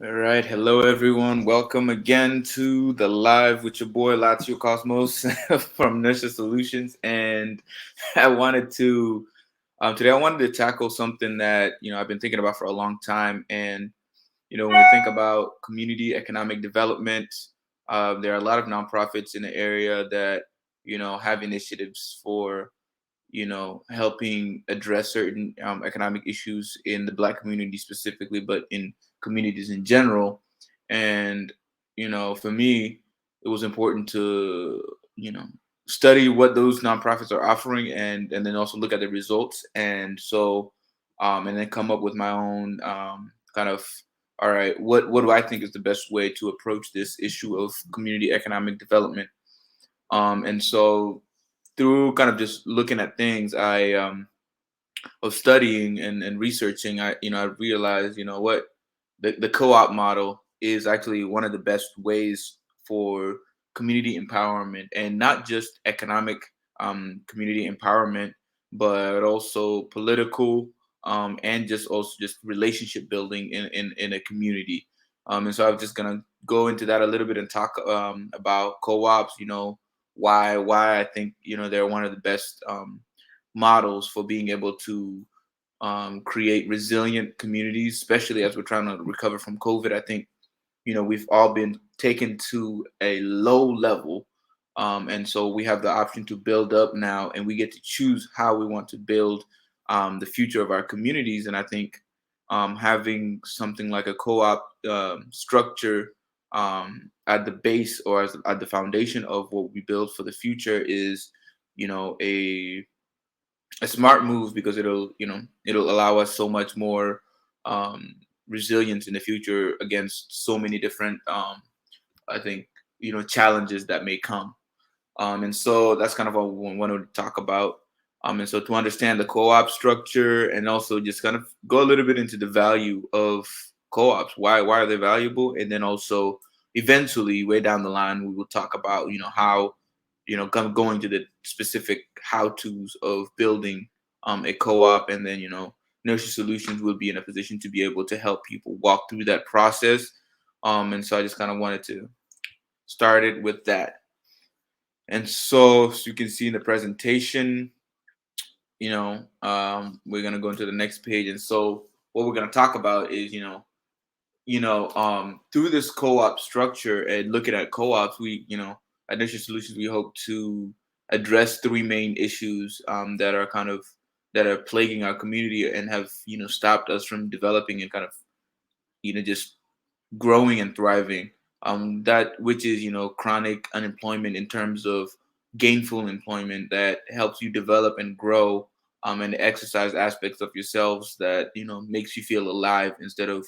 All right, hello everyone. Welcome again to the live with your boy Lazio Cosmos from Nurture Solutions. And I wanted to today I wanted to tackle something that I've been thinking about for a long time. And when we think about community economic development, there are a lot of nonprofits in the area that have initiatives for helping address certain economic issues in the Black community specifically, but in communities in general. And for me, it was important to you know study what those nonprofits are offering, and then also look at the results, and then come up with my own kind of, all right, what do I think is the best way to approach this issue of community economic development. And so through kind of just looking at things, I of studying and researching, I realized, what, the co-op model is actually one of the best ways for community empowerment, and not just economic community empowerment, but also political, and just also just relationship building in a community. And so I'm just gonna go into that a little bit and talk about co-ops. Why I think they're one of the best models for being able to create resilient communities, especially as we're trying to recover from COVID. I think we've all been taken to a low level, and so we have the option to build up now, and we get to choose how we want to build the future of our communities. And I think having something like a co-op structure at the base, or at the foundation of what we build for the future, is you know a a smart move, because it'll allow us so much more um, resilience in the future against so many different, I think, challenges that may come. And so that's kind of what we wanted to talk about. And so to understand the co-op structure, and also just kind of go a little bit into the value of co-ops, why are they valuable, and then also eventually, way down the line, we will talk about how going to the specific how tos of building a co-op, and then Nurture Solutions will be in a position to be able to help people walk through that process. And so I just kind of wanted to start it with that. And so, as you can see in the presentation, we're gonna go into the next page. And so, what we're gonna talk about is, through this co-op structure and looking at co-ops, at Nation Solutions, we hope to address three main issues that are plaguing our community, and have stopped us from developing and kind of just growing and thriving. That which is chronic unemployment in terms of gainful employment that helps you develop and grow, and exercise aspects of yourselves that makes you feel alive, instead of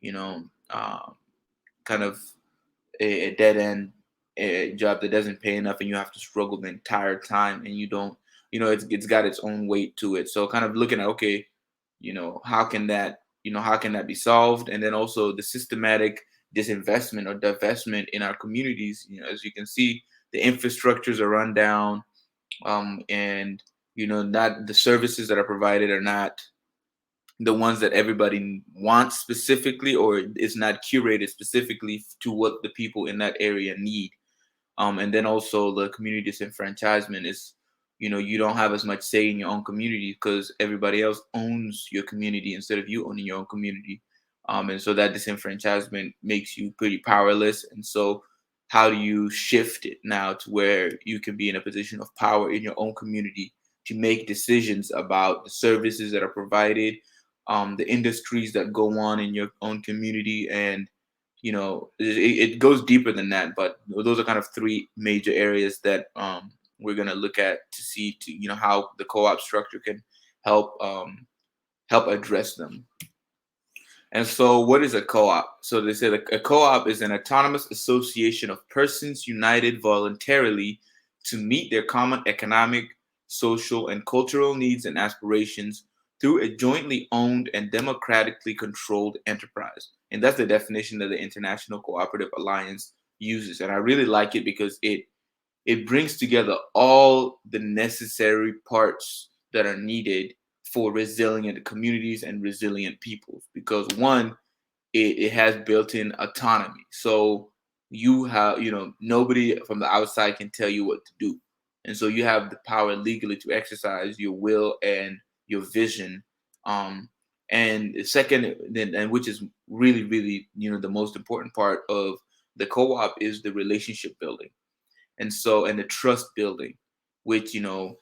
you know um, kind of a dead end, a job that doesn't pay enough, and you have to struggle the entire time, and you don't it's got its own weight to it. So kind of looking at, okay, how can that be solved, and then also the systematic disinvestment or divestment in our communities. As you can see, the infrastructures are run down, and not the services that are provided are not the ones that everybody wants specifically, or it's not curated specifically to what the people in that area need. And then also the community disenfranchisement is, you don't have as much say in your own community, because everybody else owns your community instead of you owning your own community. And so that disenfranchisement makes you pretty powerless. And so how do you shift it now to where you can be in a position of power in your own community to make decisions about the services that are provided, the industries that go on in your own community? And it goes deeper than that, but those are kind of three major areas that we're going to look at to see to how the co-op structure can help help address them. And so, what is a co-op? So they said a co-op is an autonomous association of persons united voluntarily to meet their common economic, social, and cultural needs and aspirations through a jointly owned and democratically controlled enterprise. And that's the definition that the International Cooperative Alliance uses. And I really like it, because it brings together all the necessary parts that are needed for resilient communities and resilient peoples. Because one, it has built-in autonomy. So you have, nobody from the outside can tell you what to do. And so you have the power legally to exercise your will and your vision. Um, and second, then, and which is really, really, the most important part of the co-op is the relationship building. And so, and the trust building, which, the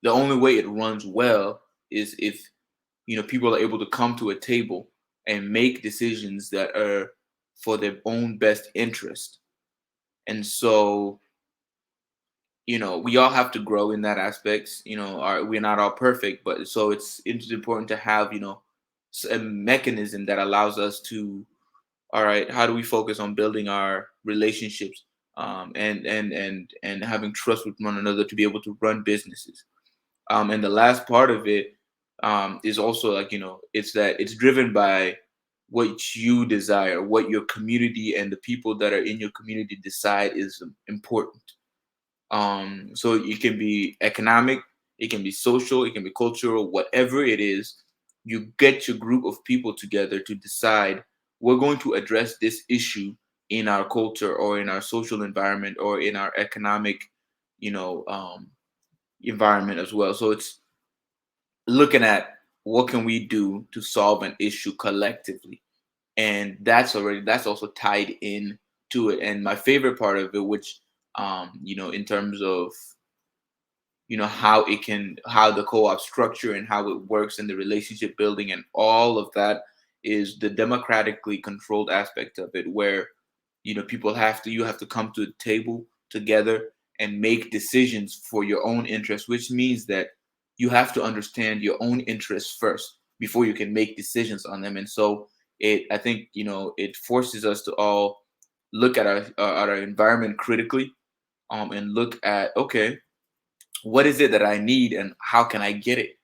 only way it runs well is if people are able to come to a table and make decisions that are for their own best interest. And so, we all have to grow in that aspects. We're not all perfect, but so it's important to have a mechanism that allows us to, all right, how do we focus on building our relationships, and having trust with one another to be able to run businesses. And the last part of it, is also like, it's that it's driven by what you desire, what your community and the people that are in your community decide is important. So it can be economic, it can be social, it can be cultural, whatever it is. You get your group of people together to decide we're going to address this issue in our culture or in our social environment or in our economic, you know, um, environment as well. So it's looking at what can we do to solve an issue collectively, and that's also tied in to it. And my favorite part of it, which in terms of how the co-op structure and how it works and the relationship building and all of that, is the democratically controlled aspect of it, where people you have to come to the table together and make decisions for your own interests, which means that you have to understand your own interests first before you can make decisions on them. And so I think it forces us to all look at our environment critically, and look at, okay, what is it that I need and how can I get it?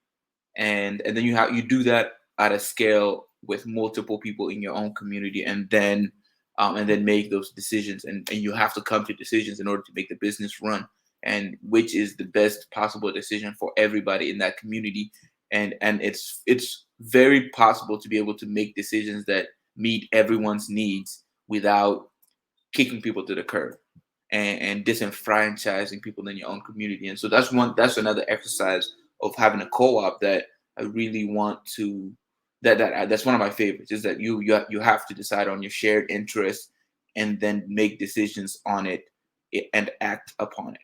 And then you do that at a scale with multiple people in your own community, and then make those decisions, and you have to come to decisions in order to make the business run, and which is the best possible decision for everybody in that community. And it's very possible to be able to make decisions that meet everyone's needs without kicking people to the curb, and disenfranchising people in your own community. And so that's another exercise of having a co-op that I really want to that's one of my favorites, is that you have to decide on your shared interests and then make decisions on it, and act upon it.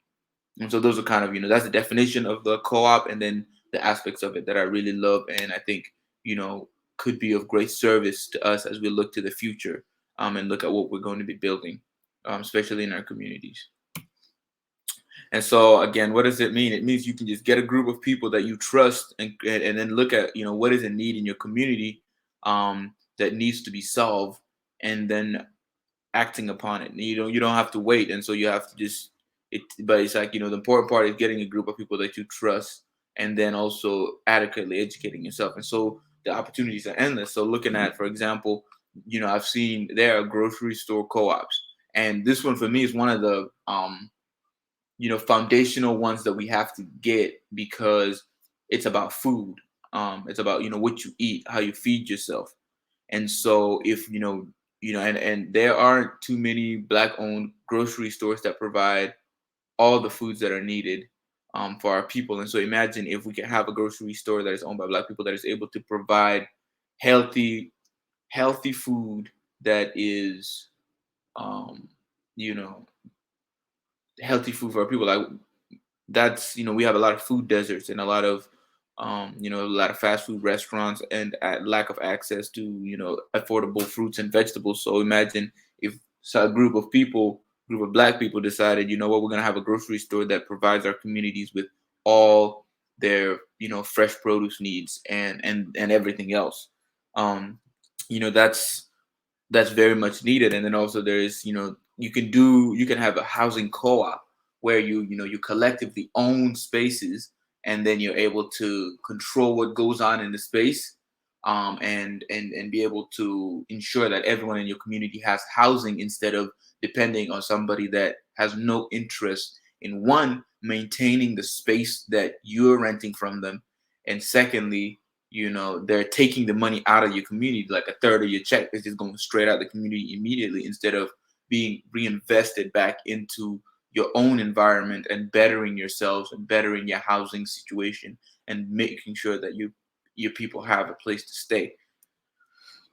And so those are kind of, that's the definition of the co-op, and then the aspects of it that I really love, and I think you know could be of great service to us as we look to the future, and look at what we're going to be building, especially in our communities. And so again, what does it mean? It means you can just get a group of people that you trust, and then look at what is a need in your community, that needs to be solved, and then acting upon it. You don't have to wait, and so you have to just it. But it's like the important part is getting a group of people that you trust, and then also adequately educating yourself. And so the opportunities are endless. So looking at, for example, I've seen there are grocery store co-ops, and this one for me is one of the foundational ones that we have to get, because it's about food. It's about what you eat, how you feed yourself. And so if and there aren't too many black owned grocery stores that provide all the foods that are needed, for our people. And so imagine if we can have a grocery store that is owned by black people that is able to provide healthy healthy food that is, um, you know healthy food for our people. Like, that's we have a lot of food deserts, and a lot of fast food restaurants, and lack of access to affordable fruits and vegetables. So imagine if a group of black people decided, what, we're going to have a grocery store that provides our communities with all their fresh produce needs, and everything else. um that's very much needed. And then also there's, you can have a housing co-op where you collectively own spaces, and then you're able to control what goes on in the space, and be able to ensure that everyone in your community has housing, instead of depending on somebody that has no interest in, one, maintaining the space that you're renting from them, and secondly, they're taking the money out of your community, like a third of your check is just going straight out the community immediately instead of being reinvested back into your own environment and bettering yourselves and bettering your housing situation and making sure that your people have a place to stay.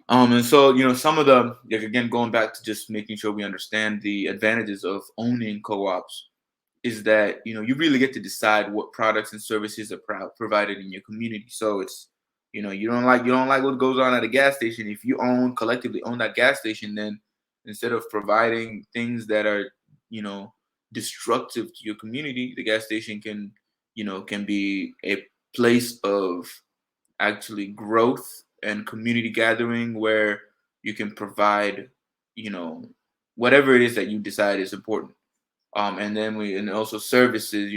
And so, some of the, like, again, going back to just making sure we understand the advantages of owning co-ops is that, you really get to decide what products and services are provided in your community. So it's, you don't like what goes on at a gas station. If you collectively own that gas station, then instead of providing things that are, you know, destructive to your community, the gas station can be a place of actually growth and community gathering where you can provide, you know, whatever it is that you decide is important. And also services,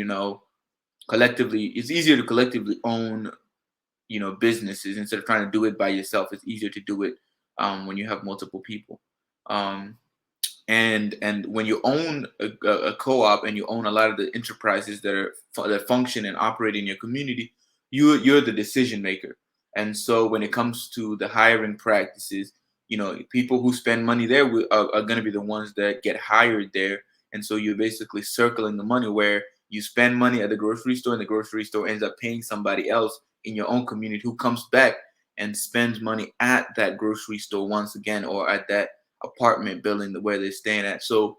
collectively, it's easier to collectively own, businesses instead of trying to do it by yourself. It's easier to do it when you have multiple people. Um, and when you own a co-op and you own a lot of the enterprises that function and operate in your community, you're the decision maker. And so when it comes to the hiring practices, people who spend money there are going to be the ones that get hired there. And so you're basically circling the money where you spend money at the grocery store and the grocery store ends up paying somebody else in your own community who comes back and spends money at that grocery store once again, or at that apartment building where they're staying at. So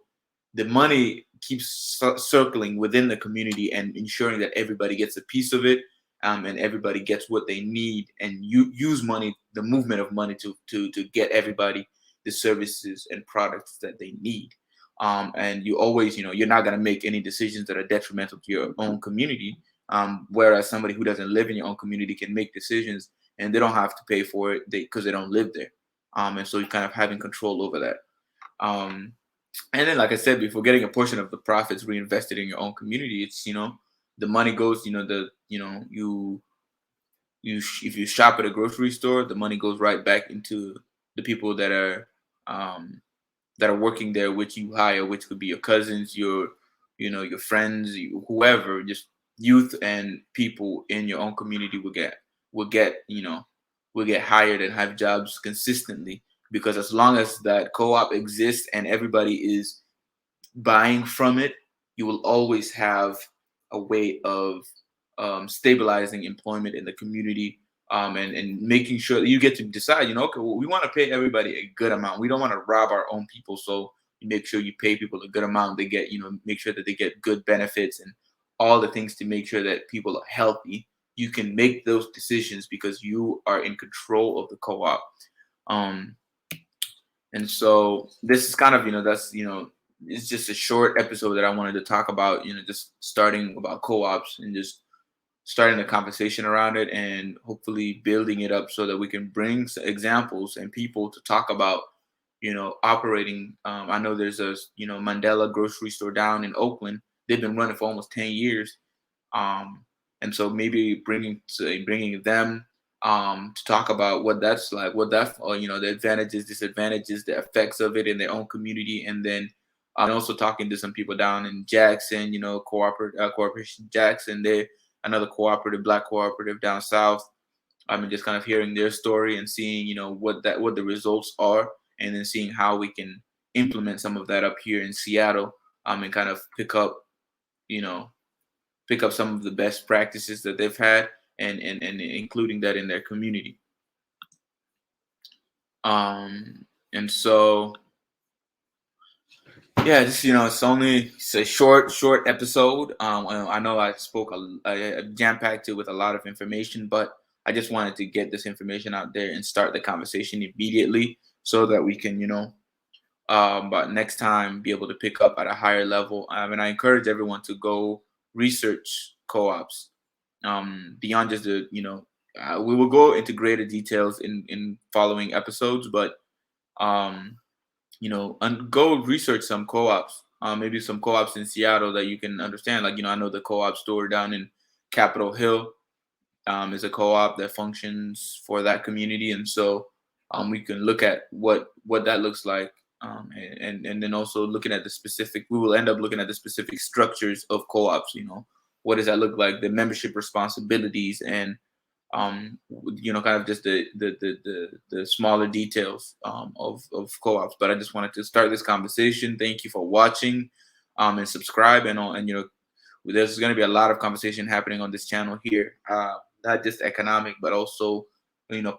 the money keeps circling within the community and ensuring that everybody gets a piece of it, and everybody gets what they need. And you use money, the movement of money, to get everybody the services and products that they need. And you always, you're not going to make any decisions that are detrimental to your own community. Whereas somebody who doesn't live in your own community can make decisions and they don't have to pay for it because they don't live there. And so you're kind of having control over that. Um, and then, like I said before, getting a portion of the profits reinvested in your own community. It's, the money goes, if you shop at a grocery store, the money goes right back into the people that are working there, which you hire, which could be your cousins, your friends, whoever, just youth and people in your own community will get hired and have jobs consistently, because as long as that co-op exists and everybody is buying from it, you will always have a way of stabilizing employment in the community, and making sure that you get to decide, okay, well, we want to pay everybody a good amount. We don't want to rob our own people. So you make sure you pay people a good amount. They get, make sure that they get good benefits and all the things to make sure that people are healthy. You can make those decisions because you are in control of the co-op. Um, and so this is kind of, it's just a short episode that I wanted to talk about, just starting about co-ops and just starting a conversation around it and hopefully building it up so that we can bring examples and people to talk about, operating. I know there's a, Mandela grocery store down in Oakland. They've been running for almost 10 years. Um, and so maybe bringing them to talk about what that's like, the advantages, disadvantages, the effects of it in their own community, and then also talking to some people down in Jackson, Corporation Jackson. They're another Black cooperative down south. I mean, just kind of hearing their story and seeing, what the results are, and then seeing how we can implement some of that up here in Seattle, and kind of you know, pick up some of the best practices that they've had, and including that in their community. And so, yeah, just, it's a short episode. I know I jam packed it with a lot of information, but I just wanted to get this information out there and start the conversation immediately so that we can, but next time be able to pick up at a higher level. And I encourage everyone to go research co-ops, beyond just we will go into greater details in following episodes, but um, and go research some co-ops, maybe some co-ops in Seattle that you can understand. Like, I know the co-op store down in Capitol Hill is a co-op that functions for that community, and so we can look at what that looks like, and then also looking at the specific. We will end up looking at the specific structures of co-ops. What does that look like? The membership responsibilities and kind of just the smaller details of co-ops. But I just wanted to start this conversation. Thank you for watching, and subscribe, and there's going to be a lot of conversation happening on this channel here, not just economic, but also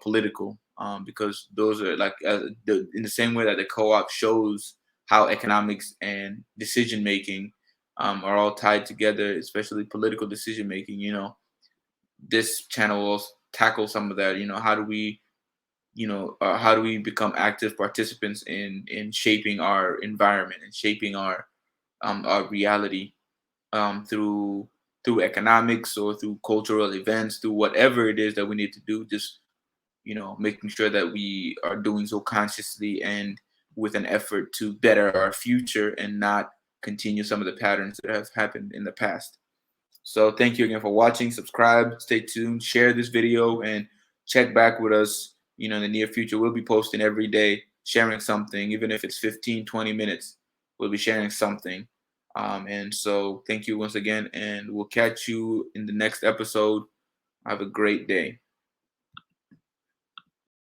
political, because those are like in the same way that the co-op shows how economics and decision making are all tied together, especially political decision making. This channel will tackle some of that. How do we become active participants in shaping our environment and shaping our reality, through economics or through cultural events, through whatever it is that we need to do. Just making sure that we are doing so consciously and with an effort to better our future and not continue some of the patterns that have happened in the past. So thank you again for watching. Subscribe, stay tuned, share this video, and check back with us. In the near future, we'll be posting every day, sharing something, even if it's 15, 20 minutes. We'll be sharing something. And so thank you once again, and we'll catch you in the next episode. Have a great day.